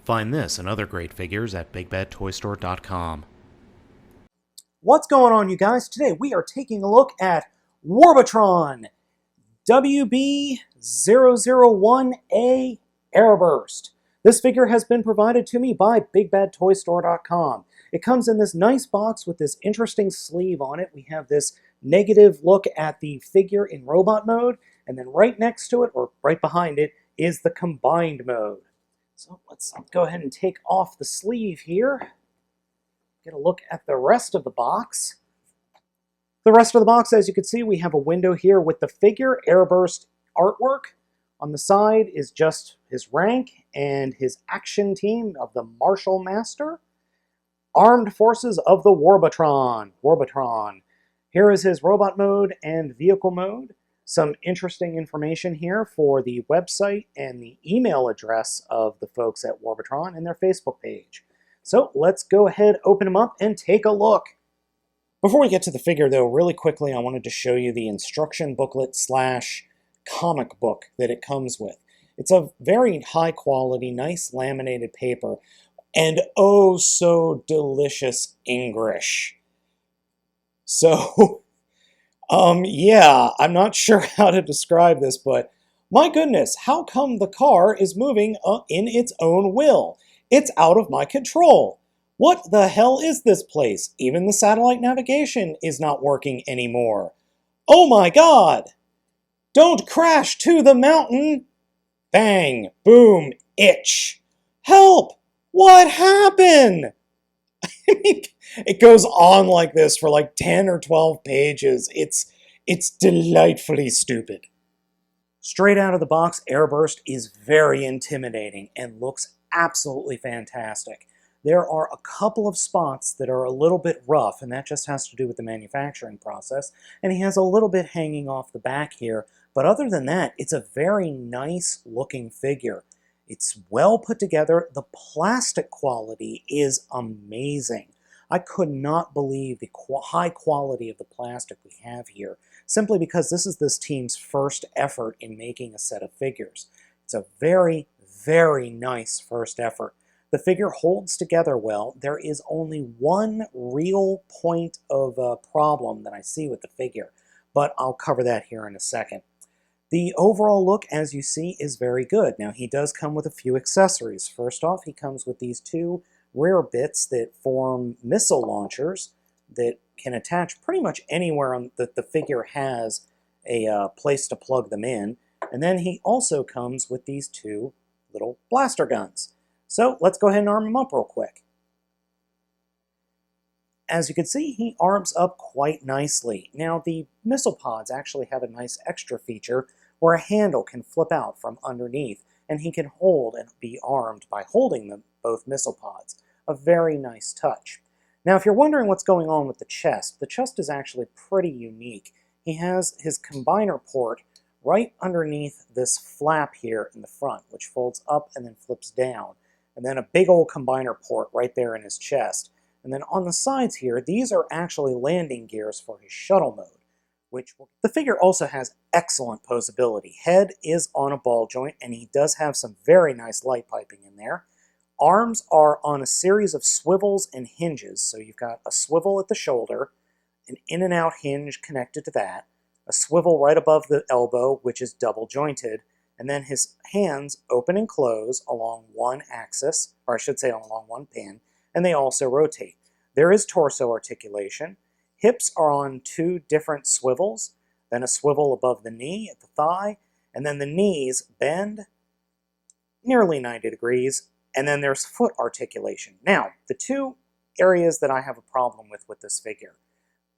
Find this and other great figures at BigBadToyStore.com. What's going on, you guys? Today we are taking a look at Warbotron WB01-A Airburst. This figure has been provided to me by BigBadToyStore.com. It comes in this nice box with this interesting sleeve on it. We have this negative look at the figure in robot mode, and then right next to it, or right behind it, is the combined mode. So let's go ahead and take off the sleeve here. Get a look at the rest of the box. The rest of the box, as you can see, we have a window here with the figure Airburst artwork. On the side is just his rank and his action team of the Martial Master. Armed Forces of the Warbotron. Here is his robot mode and vehicle mode. Some interesting information here for the website and the email address of the folks at Warbotron and their Facebook page. So let's go ahead, open them up, and take a look. Before we get to the figure, though, really quickly, I wanted to show you the instruction booklet / comic book that it comes with. It's a very high quality, nice laminated paper, and oh so delicious English. So, yeah, I'm not sure how to describe this, but my goodness, how come the car is moving in its own will? It's out of my control. What the hell is this place? Even the satellite navigation is not working anymore. Oh my God! Don't crash to the mountain! Bang, boom, itch. Help! What happened? I mean, it goes on like this for like 10 or 12 pages. It's delightfully stupid. Straight out of the box, Airburst is very intimidating and looks absolutely fantastic. There are a couple of spots that are a little bit rough, and that just has to do with the manufacturing process, and he has a little bit hanging off the back here, but other than that, it's a very nice looking figure. It's well put together. The plastic quality is amazing. I could not believe the high quality of the plastic we have here, simply because this is this team's first effort in making a set of figures. It's a very, very nice first effort. The figure holds together well. There is only one real point of problem that I see with the figure, but I'll cover that here in a second. The overall look, as you see, is very good. Now, he does come with a few accessories. First off, he comes with these two rear bits that form missile launchers that can attach pretty much anywhere that the figure has a place to plug them in. And then he also comes with these two little blaster guns. So let's go ahead and arm him up real quick. As you can see, he arms up quite nicely. Now, the missile pods actually have a nice extra feature where a handle can flip out from underneath, and he can hold and be armed by holding them, both missile pods. A very nice touch. Now, if you're wondering what's going on with the chest is actually pretty unique. He has his combiner port right underneath this flap here in the front, which folds up and then flips down. And then a big old combiner port right there in his chest. And then on the sides here, these are actually landing gears for his shuttle mode. The figure also has excellent posability. Head is on a ball joint, and he does have some very nice light piping in there. Arms are on a series of swivels and hinges, so you've got a swivel at the shoulder, an in and out hinge connected to that, a swivel right above the elbow, which is double jointed, and then his hands open and close along one axis, or I should say along one pin, and they also rotate. There is torso articulation. Hips are on two different swivels, then a swivel above the knee at the thigh, and then the knees bend nearly 90 degrees, and then there's foot articulation. Now, the two areas that I have a problem with this figure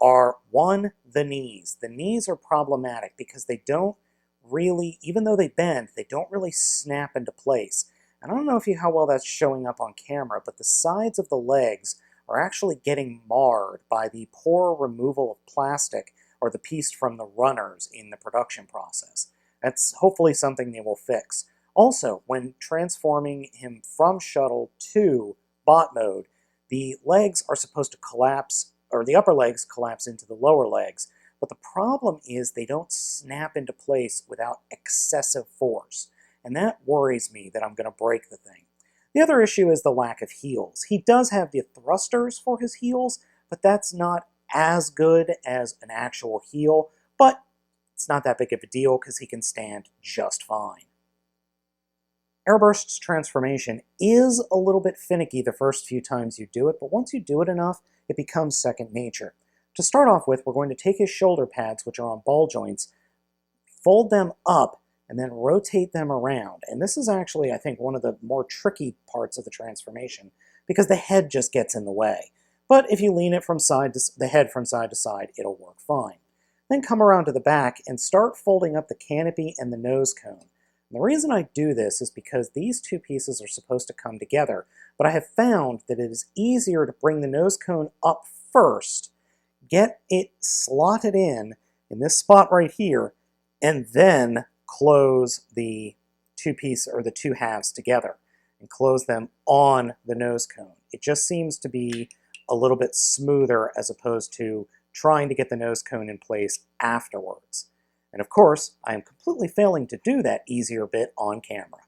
are, one, the knees. The knees are problematic because they don't really, even though they bend, they don't really snap into place. And I don't know how well that's showing up on camera, but the sides of the legs are actually getting marred by the poor removal of plastic or the piece from the runners in the production process. That's hopefully something they will fix. Also, when transforming him from Shuttle to bot mode, the legs are supposed to collapse, or the upper legs collapse into the lower legs, but the problem is they don't snap into place without excessive force, and that worries me that I'm going to break the thing. The other issue is the lack of heels. He does have the thrusters for his heels, but that's not as good as an actual heel, but it's not that big of a deal because he can stand just fine. Airburst's transformation is a little bit finicky the first few times you do it, but once you do it enough, it becomes second nature. To start off with, we're going to take his shoulder pads, which are on ball joints, fold them up, and then rotate them around. And this is actually, I think, one of the more tricky parts of the transformation, because the head just gets in the way. But if you lean it from the head from side to side, it'll work fine. Then come around to the back and start folding up the canopy and the nose cone. And the reason I do this is because these two pieces are supposed to come together, but I have found that it is easier to bring the nose cone up first, get it slotted in this spot right here, and then close the two halves together and close them on the nose cone. It just seems to be a little bit smoother as opposed to trying to get the nose cone in place afterwards. And of course, I am completely failing to do that easier bit on camera.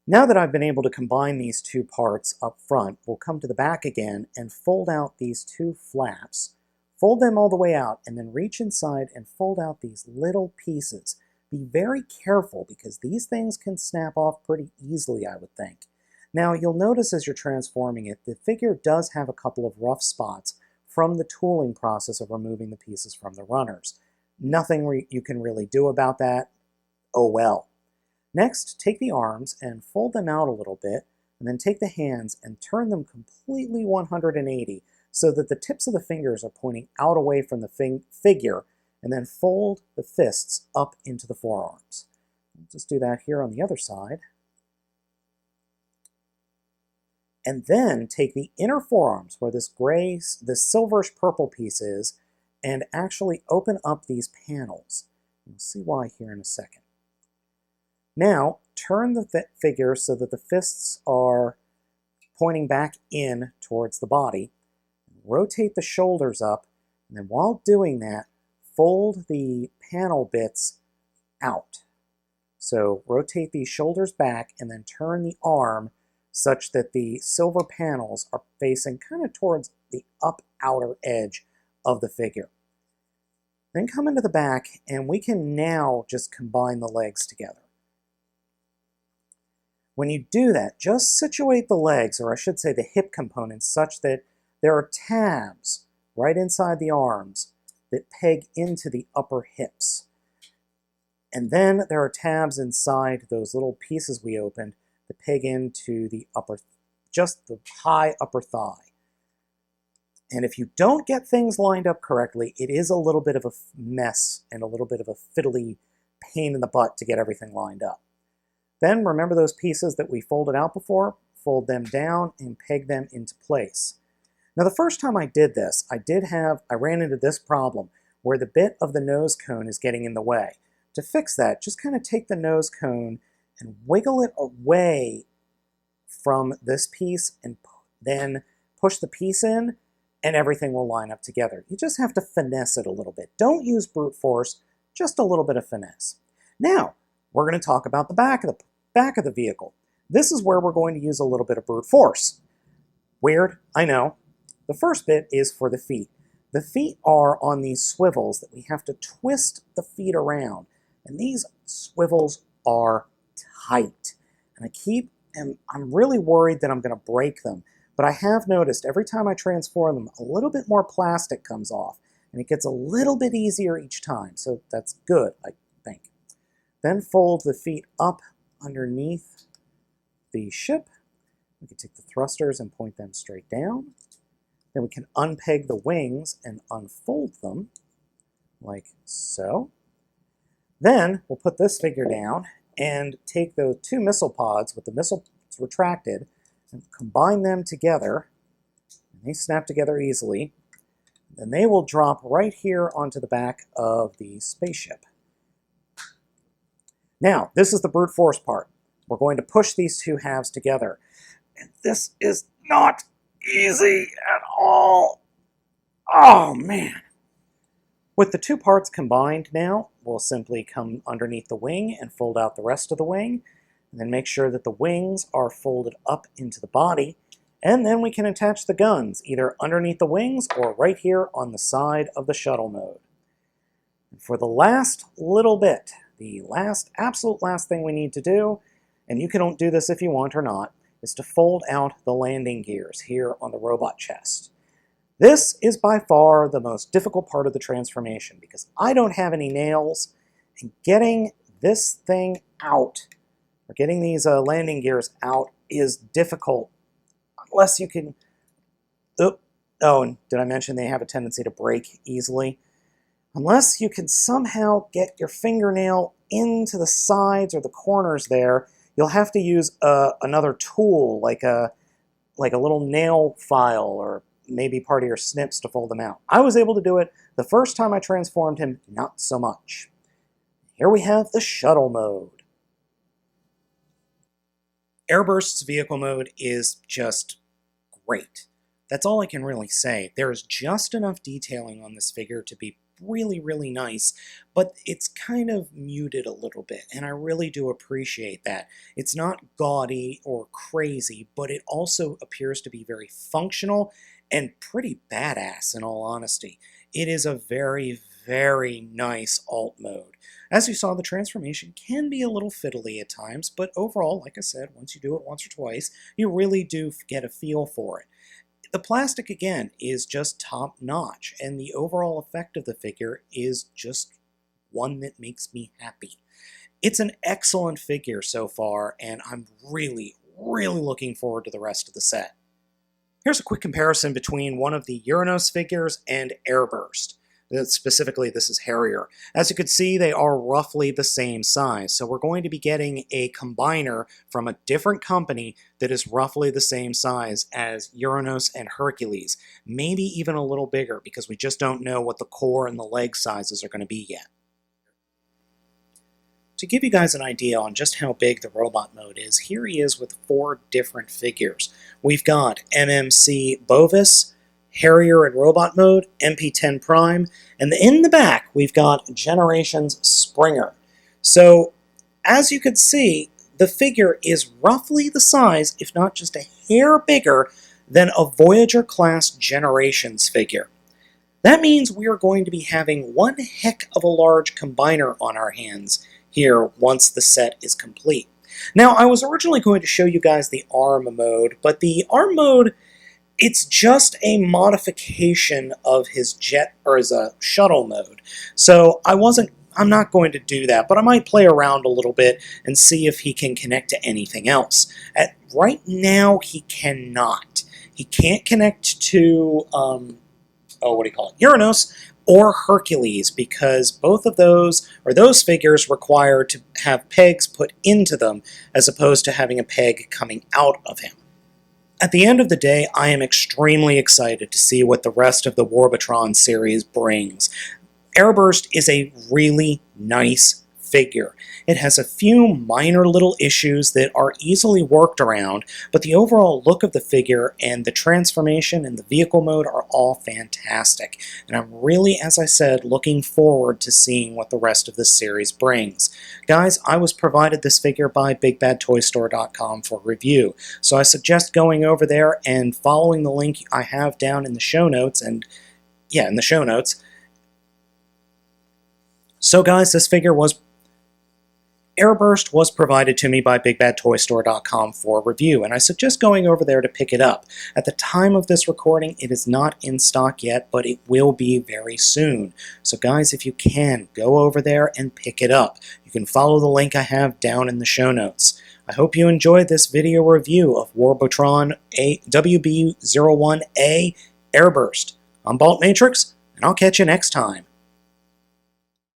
Now that I've been able to combine these two parts up front, we'll come to the back again and fold out these two flaps, fold them all the way out, and then reach inside and fold out these little pieces. Be very careful because these things can snap off pretty easily, I would think. Now, you'll notice as you're transforming it, the figure does have a couple of rough spots from the tooling process of removing the pieces from the runners. Nothing you can really do about that. Oh well. Next, take the arms and fold them out a little bit, and then take the hands and turn them completely 180 so that the tips of the fingers are pointing out away from the figure, and then fold the fists up into the forearms. Let's just do that here on the other side. And then take the inner forearms where this silverish purple piece is, and actually open up these panels. You'll see why here in a second. Now, turn the figure so that the fists are pointing back in towards the body. Rotate the shoulders up, and then while doing that, fold the panel bits out. So rotate these shoulders back and then turn the arm such that the silver panels are facing kind of towards the outer edge of the figure. Then come into the back, and we can now just combine the legs together. When you do that, just situate the legs, or I should say the hip components, such that there are tabs right inside the arms that peg into the upper hips. And then there are tabs inside those little pieces we opened that peg into the just the high upper thigh. And if you don't get things lined up correctly, it is a little bit of a mess and a little bit of a fiddly pain in the butt to get everything lined up. Then remember those pieces that we folded out before? Fold them down and peg them into place. Now the first time I did this, I ran into this problem where the bit of the nose cone is getting in the way. To fix that, just kind of take the nose cone and wiggle it away from this piece and then push the piece in, and everything will line up together. You just have to finesse it a little bit. Don't use brute force, just a little bit of finesse. Now, we're going to talk about the back of the vehicle. This is where we're going to use a little bit of brute force. Weird, I know. The first bit is for the feet. The feet are on these swivels that we have to twist the feet around. And these swivels are tight. And I'm really worried that I'm going to break them. But I have noticed every time I transform them, a little bit more plastic comes off. And it gets a little bit easier each time. So that's good, I think. Then fold the feet up underneath the ship. We can take the thrusters and point them straight down. Then we can unpeg the wings and unfold them, like so. Then we'll put this figure down and take those two missile pods with the missiles retracted and combine them together. And they snap together easily. Then they will drop right here onto the back of the spaceship. Now, this is the brute force part. We're going to push these two halves together. And this is not easy at all. Oh, man. With the two parts combined now, we'll simply come underneath the wing and fold out the rest of the wing. And then make sure that the wings are folded up into the body, and then we can attach the guns either underneath the wings or right here on the side of the shuttle mode. And for the last little bit, the absolute last thing we need to do, and you can do this if you want or not, is to fold out the landing gears here on the robot chest. This is by far the most difficult part of the transformation because I don't have any nails, and getting this thing out, or getting these landing gears out, is difficult unless you can... Oh, and did I mention they have a tendency to break easily? Unless you can somehow get your fingernail into the sides or the corners there, you'll have to use another tool, like a little nail file or maybe part of your snips to fold them out. I was able to do it the first time I transformed him, not so much. Here we have the shuttle mode. Airburst's vehicle mode is just great. That's all I can really say. There is just enough detailing on this figure to be really, really nice, but it's kind of muted a little bit, and I really do appreciate that. It's not gaudy or crazy, but it also appears to be very functional and pretty badass, in all honesty. It is a very, very nice alt mode. As you saw, the transformation can be a little fiddly at times, but overall, like I said, once you do it once or twice, you really do get a feel for it. The plastic, again, is just top-notch, and the overall effect of the figure is just one that makes me happy. It's an excellent figure so far, and I'm really, really looking forward to the rest of the set. Here's a quick comparison between one of the Uranos figures and Airburst. Specifically, this is Harrier. As you can see, they are roughly the same size, so we're going to be getting a combiner from a different company that is roughly the same size as Uranos and Hercules, maybe even a little bigger, because we just don't know what the core and the leg sizes are going to be yet. To give you guys an idea on just how big the robot mode is, here he is with 4 different figures. We've got MMC Bovis, Harrier in robot mode, MP10 Prime, and in the back we've got Generations Springer. So, as you can see, the figure is roughly the size, if not just a hair bigger, than a Voyager-class Generations figure. That means we are going to be having one heck of a large combiner on our hands here once the set is complete. Now, I was originally going to show you guys the ARM mode, but the ARM mode, it's just a modification of his jet, or his shuttle mode. So I'm not going to do that, but I might play around a little bit and see if he can connect to anything else. Right now, he cannot. He can't connect to, Uranos or Hercules, because both of those figures require to have pegs put into them, as opposed to having a peg coming out of him. At the end of the day, I am extremely excited to see what the rest of the Warbotron series brings. Airburst is a really nice figure. It has a few minor little issues that are easily worked around, but the overall look of the figure and the transformation and the vehicle mode are all fantastic. And I'm really, as I said, looking forward to seeing what the rest of this series brings. Guys, I was provided this figure by BigBadToyStore.com for review, so I suggest going over there and following the link I have down in the show notes, So guys, this figure Airburst was provided to me by BigBadToyStore.com for review, and I suggest going over there to pick it up. At the time of this recording, it is not in stock yet, but it will be very soon. So guys, if you can, go over there and pick it up. You can follow the link I have down in the show notes. I hope you enjoyed this video review of Warbotron WB01-A Airburst. I'm Baltmatrix, and I'll catch you next time.